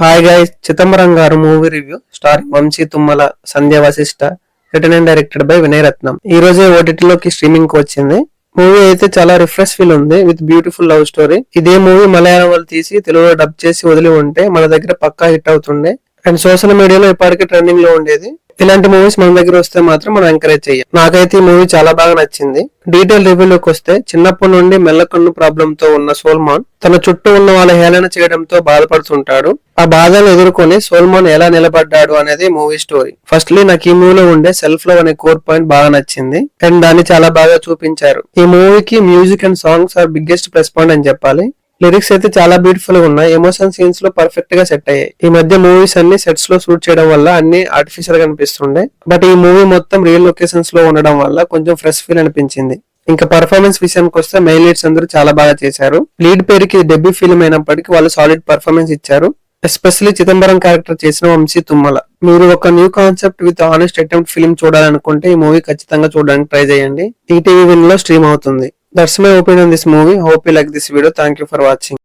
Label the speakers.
Speaker 1: Hi guys, Chidambaram గారు movie review starring Vamsi Tummala, Sandhya Vasishta, written and directed by Vinay Ratnam. ఈ రోజే ఓటీటీలోకి స్ట్రీమింగ్ కి వచ్చింది. మూవీ అయితే చాలా రిఫ్రెష్ ఫీల్ ఉంది విత్ బ్యూటిఫుల్ లవ్ స్టోరీ. ఇదే మూవీ మలయాళం వాళ్ళు తీసి తెలుగులో డబ్ చేసి వదిలి ఉంటే మన దగ్గర పక్కా హిట్ అవుతుండే అండ్ సోషల్ మీడియాలో ఇప్పటికీ ట్రెండింగ్ లో ఉండేది. ఇలాంటి మూవీస్ మన దగ్గర వస్తే మాత్రం మనం ఎంకరేజ్ చేయం. నాకైతే ఈ మూవీ చాలా బాగా నచ్చింది. డీటెయిల్ రివ్యూలోకి వస్తే, చిన్నప్పటి నుండి మెల్లకన్ను ప్రాబ్లం తో ఉన్న సోల్మాన్ తన చుట్టూ ఉన్న వాళ్ళ హేళన చేయడంతో బాధపడుతుంటాడు. ఆ బాధను ఎదుర్కొని సోల్మాన్ ఎలా నిలబడ్డాడు అనేది మూవీ స్టోరీ. ఫస్ట్లీ నాకు ఈ మూవీలో ఉండే సెల్ఫ్ లవ్ అనే కోర్ పాయింట్ బాగా నచ్చింది అండ్ దాన్ని చాలా బాగా చూపించారు. ఈ మూవీకి music and songs are biggest plus point అని చెప్పాలి. లిరిక్స్ అయితే చాలా బ్యూటిఫుల్ గా ఉన్నాయి. ఎమోషన్ సీన్స్ లో పర్ఫెక్ట్ గా సెట్ అయ్యాయి. ఈ మధ్య మూవీస్ అన్ని సెట్స్ లో షూట్ చేయడం వల్ల అన్ని ఆర్టిఫిషియల్ గా అనిపిస్తుండే, బట్ ఈ మూవీ మొత్తం రియల్ లొకేషన్స్ లో ఉండడం వల్ల కొంచెం ఫ్రెష్ ఫీల్ అనిపించింది. ఇంకా పర్ఫార్మెన్స్ విషయానికి వస్తే మెయిన్ లీడ్స్ అందరూ చాలా బాగా చేశారు. లీడ్ పేరుకి డెబ్యూ ఫిల్మ్ అయినప్పటికీ వాళ్ళు సాలిడ్ పర్ఫార్మెన్స్ ఇచ్చారు. ఎస్పెషల్లీ చిదంబరం క్యారెక్టర్ చేసిన వంశీ తుమ్మల. మీరు ఒక new concept with honest attempt film చూడాలనుకుంటే ఈ మూవీ ఖచ్చితంగా చూడడానికి ట్రై చేయండి. ఈటీవీ విన్ లో స్ట్రీమ్ అవుతుంది. That's my opinion on this movie. Hope you like this video. Thank you for watching.